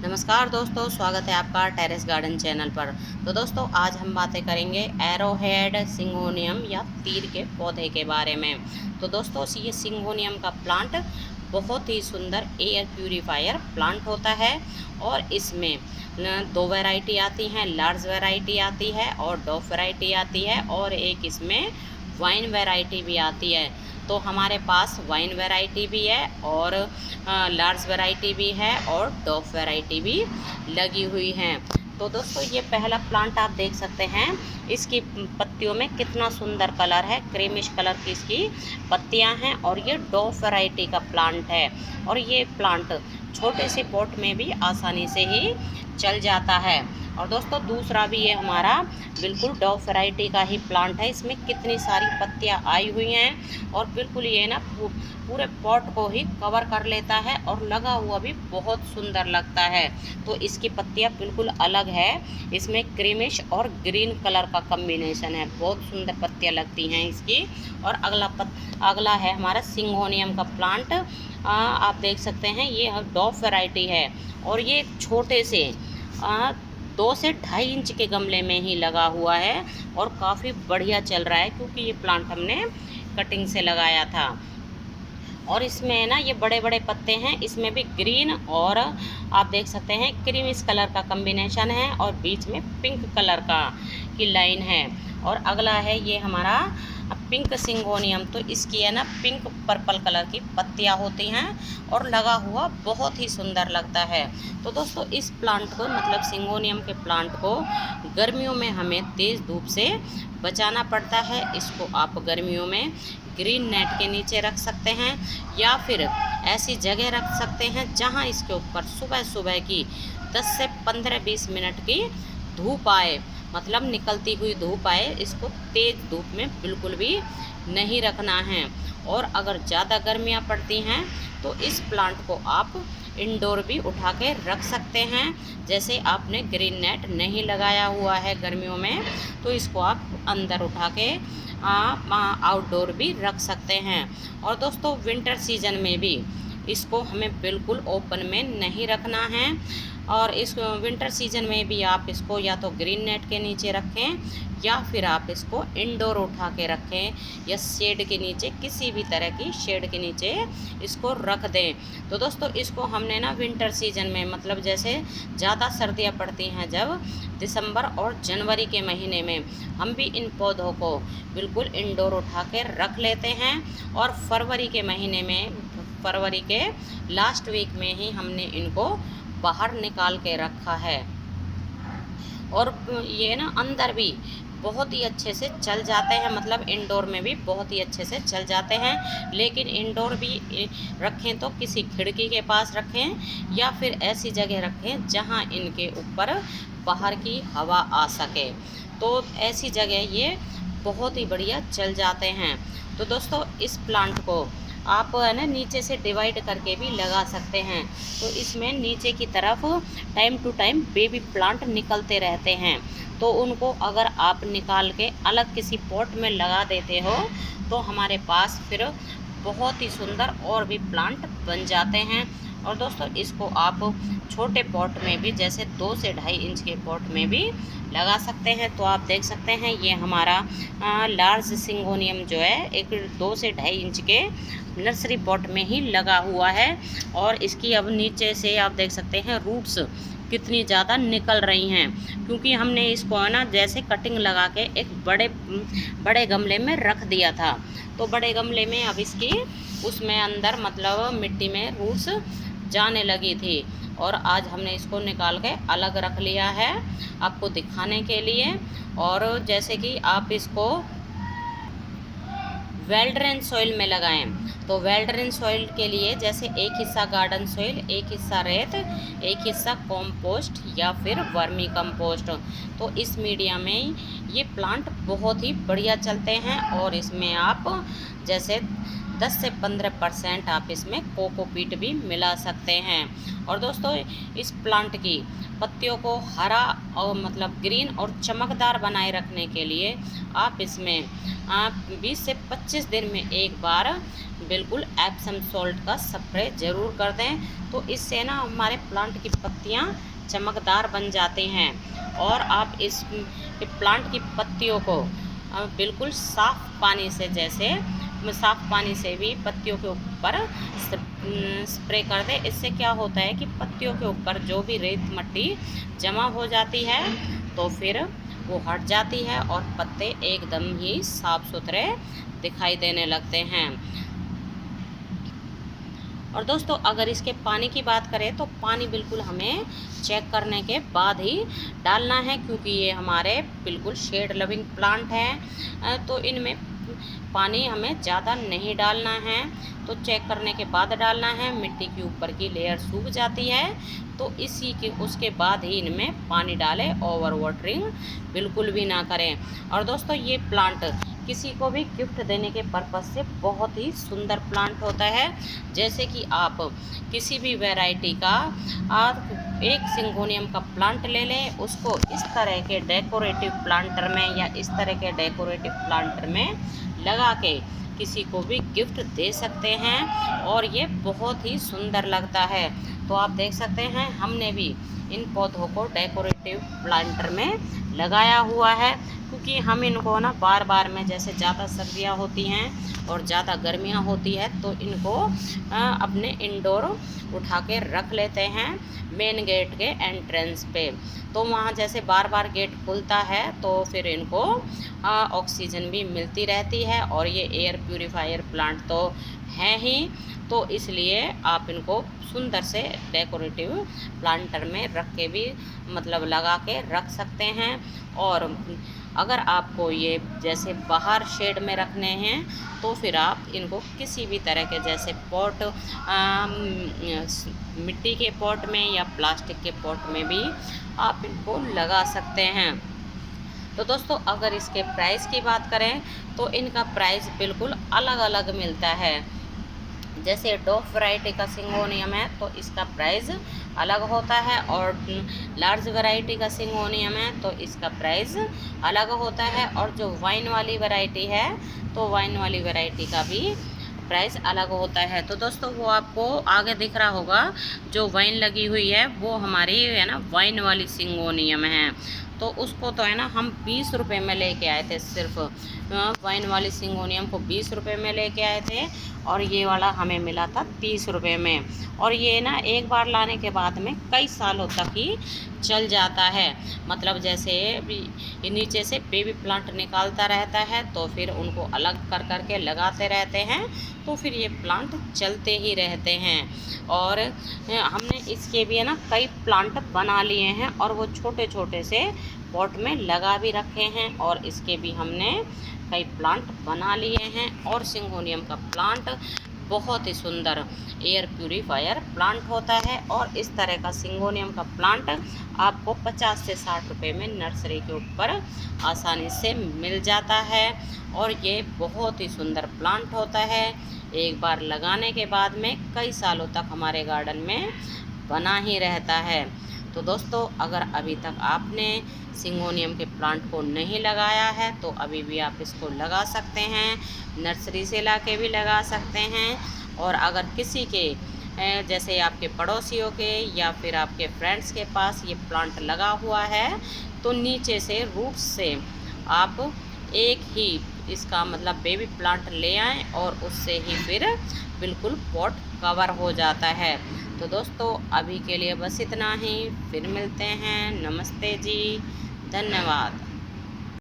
नमस्कार दोस्तों, स्वागत है आपका टेरेस गार्डन चैनल पर। तो दोस्तों आज हम बातें करेंगे एरोहेड सिंगोनियम या तीर के पौधे के बारे में। तो दोस्तों ये सिंगोनियम का प्लांट बहुत ही सुंदर एयर प्यूरीफायर प्लांट होता है और इसमें दो वैरायटी आती हैं, लार्ज वैरायटी आती है और डॉफ वैरायटी आती है और एक इसमें वाइन वैरायटी भी आती है। तो हमारे पास वाइन वैरायटी भी है और लार्ज वैरायटी भी है और डॉफ वैरायटी भी लगी हुई हैं। तो दोस्तों ये पहला प्लांट आप देख सकते हैं, इसकी पत्तियों में कितना सुंदर कलर है, क्रीमिश कलर की इसकी पत्तियां हैं और ये डॉफ वैरायटी का प्लांट है। और ये प्लांट छोटे से पॉट में भी आसानी से ही चल जाता है। और दोस्तों दूसरा भी ये हमारा बिल्कुल डॉफ वैरायटी का ही प्लांट है। इसमें कितनी सारी पत्तियां आई हुई हैं और बिल्कुल ये ना पूरे पॉट को ही कवर कर लेता है और लगा हुआ भी बहुत सुंदर लगता है। तो इसकी पत्तियां बिल्कुल अलग है, इसमें क्रीमिश और ग्रीन कलर का कम्बिनेशन है, बहुत सुंदर पत्तियां लगती हैं इसकी। और अगला है हमारा सिंगोनियम का प्लांट। आप देख सकते हैं ये डॉफ वैरायटी है और ये छोटे से 2 से 2.5 इंच के गमले में ही लगा हुआ है और काफ़ी बढ़िया चल रहा है, क्योंकि ये प्लांट हमने कटिंग से लगाया था। और इसमें ना ये बड़े बड़े पत्ते हैं, इसमें भी ग्रीन और आप देख सकते हैं क्रीमिश कलर का कम्बिनेशन है और बीच में पिंक कलर का की लाइन है। और अगला है ये हमारा पिंक सिंगोनियम। तो इसकी है ना पिंक पर्पल कलर की पत्तियां होती हैं और लगा हुआ बहुत ही सुंदर लगता है। तो दोस्तों इस प्लांट को मतलब सिंगोनियम के प्लांट को गर्मियों में हमें तेज़ धूप से बचाना पड़ता है। इसको आप गर्मियों में ग्रीन नेट के नीचे रख सकते हैं या फिर ऐसी जगह रख सकते हैं जहां इसके ऊपर सुबह सुबह की 10 से 15-20 मिनट की धूप आए, मतलब निकलती हुई धूप आए। इसको तेज़ धूप में बिल्कुल भी नहीं रखना है। और अगर ज़्यादा गर्मियाँ पड़ती हैं तो इस प्लांट को आप इंडोर भी उठा के रख सकते हैं। जैसे आपने ग्रीन नेट नहीं लगाया हुआ है गर्मियों में, तो इसको आप अंदर उठा के आउटडोर भी रख सकते हैं। और दोस्तों विंटर सीजन में भी इसको हमें बिल्कुल ओपन में नहीं रखना है। और इस विंटर सीजन में भी आप इसको या तो ग्रीन नेट के नीचे रखें या फिर आप इसको इंडोर उठा के रखें या शेड के नीचे, किसी भी तरह की शेड के नीचे इसको रख दें। तो दोस्तों इसको हमने ना विंटर सीजन में मतलब जैसे ज़्यादा सर्दियाँ पड़ती हैं जब दिसंबर और जनवरी के महीने में, हम भी इन पौधों को बिल्कुल इंडोर उठा के रख लेते हैं। और फरवरी के महीने में, फरवरी के लास्ट वीक में ही हमने इनको बाहर निकाल के रखा है। और ये ना अंदर भी बहुत ही अच्छे से चल जाते हैं, मतलब इंडोर में भी बहुत ही अच्छे से चल जाते हैं। लेकिन इंडोर भी रखें तो किसी खिड़की के पास रखें या फिर ऐसी जगह रखें जहां इनके ऊपर बाहर की हवा आ सके, तो ऐसी जगह ये बहुत ही बढ़िया चल जाते हैं। तो दोस्तों इस प्लांट को आप है ना नीचे से डिवाइड करके भी लगा सकते हैं। तो इसमें नीचे की तरफ time to time baby plant निकलते रहते हैं, तो उनको अगर आप निकाल के अलग किसी पॉट में लगा देते हो तो हमारे पास फिर बहुत ही सुंदर और भी प्लांट बन जाते हैं। और दोस्तों इसको आप छोटे पॉट में भी, जैसे 2 से 2.5 इंच के पॉट में भी लगा सकते हैं। तो आप देख सकते हैं ये हमारा लार्ज सिंगोनियम जो है एक 2 से 2.5 इंच के नर्सरी पॉट में ही लगा हुआ है। और इसकी अब नीचे से आप देख सकते हैं रूट्स कितनी ज़्यादा निकल रही हैं, क्योंकि हमने इसको है ना जैसे कटिंग लगा के एक बड़े गमले में रख दिया था। तो बड़े गमले में अब इसकी उसमें अंदर मतलब मिट्टी में रूट्स जाने लगी थी और आज हमने इसको निकाल के अलग रख लिया है आपको दिखाने के लिए। और जैसे कि आप इसको वेल ड्रेन सॉइल में लगाएं, तो वेल ड्रेन सॉइल के लिए जैसे एक हिस्सा गार्डन सॉइल, एक हिस्सा रेत, एक हिस्सा कॉम्पोस्ट या फिर वर्मी कंपोस्ट। तो इस मीडिया में ये प्लांट बहुत ही बढ़िया चलते हैं। और इसमें आप जैसे 10 से 15% आप इसमें कोकोपीट भी मिला सकते हैं। और दोस्तों इस प्लांट की पत्तियों को हरा और मतलब ग्रीन और चमकदार बनाए रखने के लिए आप इसमें 20 से 25 दिन में एक बार बिल्कुल एप्सम सॉल्ट का स्प्रे ज़रूर कर दें। तो इससे ना हमारे प्लांट की पत्तियां चमकदार बन जाती हैं। और आप इस प्लांट की पत्तियों को बिल्कुल साफ़ पानी से, जैसे साफ़ पानी से भी पत्तियों के ऊपर स्प्रे कर दें। इससे क्या होता है कि पत्तियों के ऊपर जो भी रेत मट्टी जमा हो जाती है तो फिर वो हट जाती है और पत्ते एकदम ही साफ़ सुथरे दिखाई देने लगते हैं। और दोस्तों अगर इसके पानी की बात करें तो पानी बिल्कुल हमें चेक करने के बाद ही डालना है, क्योंकि ये हमारे बिल्कुल शेड लविंग प्लांट हैं। तो इनमें पानी हमें ज़्यादा नहीं डालना है, तो चेक करने के बाद डालना है। मिट्टी के ऊपर की लेयर सूख जाती है तो इसी के उसके बाद ही इनमें पानी डालें, ओवर वाटरिंग बिल्कुल भी ना करें। और दोस्तों ये प्लांट किसी को भी गिफ्ट देने के पर्पज़ से बहुत ही सुंदर प्लांट होता है। जैसे कि आप किसी भी वैरायटी का एक सिंगोनियम का प्लांट ले लें, उसको इस तरह के डेकोरेटिव प्लांटर में या इस तरह के डेकोरेटिव प्लांटर में लगा के किसी को भी गिफ्ट दे सकते हैं और ये बहुत ही सुंदर लगता है। तो आप देख सकते हैं हमने भी इन पौधों को डेकोरेटिव प्लांटर में लगाया हुआ है, क्योंकि हम इनको ना बार बार में, जैसे ज़्यादा सर्दियाँ होती हैं और ज़्यादा गर्मियाँ होती है तो इनको अपने इंडोर उठा के रख लेते हैं मेन गेट के एंट्रेंस पे। तो वहाँ जैसे बार बार गेट खुलता है तो फिर इनको ऑक्सीजन भी मिलती रहती है और ये एयर प्यूरीफायर प्लांट तो है ही, तो इसलिए आप इनको सुंदर से डेकोरेटिव प्लांटर में रख के भी मतलब लगा के रख सकते हैं। और अगर आपको ये जैसे बाहर शेड में रखने हैं तो फिर आप इनको किसी भी तरह के, जैसे पॉट, मिट्टी के पॉट में या प्लास्टिक के पॉट में भी आप इनको लगा सकते हैं। तो दोस्तों अगर इसके प्राइस की बात करें तो इनका प्राइस बिल्कुल अलग अलग मिलता है। जैसे डॉफ वैरायटी का सिंगोनियम है तो इसका प्राइस अलग होता है, और लार्ज वैरायटी का सिंगोनियम है तो इसका प्राइस अलग होता है। और जो वाइन वाली वैरायटी है तो वाइन वाली वैरायटी का भी प्राइस अलग होता है। तो दोस्तों वो आपको आगे दिख रहा होगा जो वाइन लगी हुई है वो हमारी है ना वाइन वाली सिंगोनियम है। तो उसको तो है ना हम 20 रुपये में लेके आए थे, सिर्फ वाइन वाली सिंगोनियम को 20 रुपये में लेके आए थे और ये वाला हमें मिला था 30 रुपये में। और ये ना एक बार लाने के बाद में कई सालों तक ही चल जाता है। मतलब जैसे ये नीचे से बेबी प्लांट निकालता रहता है तो फिर उनको अलग कर कर के लगाते रहते हैं तो फिर ये प्लांट चलते ही रहते हैं। और हमने इसके भी है ना कई प्लांट बना लिए हैं और वो छोटे छोटे से पॉट में लगा भी रखे हैं और इसके भी हमने कई प्लांट बना लिए हैं। और सिंगोनियम का प्लांट बहुत ही सुंदर एयर प्यूरीफायर प्लांट होता है और इस तरह का सिंगोनियम का प्लांट आपको 50 से 60 रुपये में नर्सरी के ऊपर आसानी से मिल जाता है और ये बहुत ही सुंदर प्लांट होता है। एक बार लगाने के बाद में कई सालों तक हमारे गार्डन में बना ही रहता है। तो दोस्तों अगर अभी तक आपने सिंगोनियम के प्लांट को नहीं लगाया है तो अभी भी आप इसको लगा सकते हैं, नर्सरी से लाके भी लगा सकते हैं। और अगर किसी के जैसे आपके पड़ोसियों के या फिर आपके फ्रेंड्स के पास ये प्लांट लगा हुआ है तो नीचे से रूट्स से आप एक ही इसका मतलब बेबी प्लांट ले आएँ और उससे ही फिर बिल्कुल पॉट कवर हो जाता है। तो दोस्तों अभी के लिए बस इतना ही, फिर मिलते हैं। नमस्ते जी, धन्यवाद।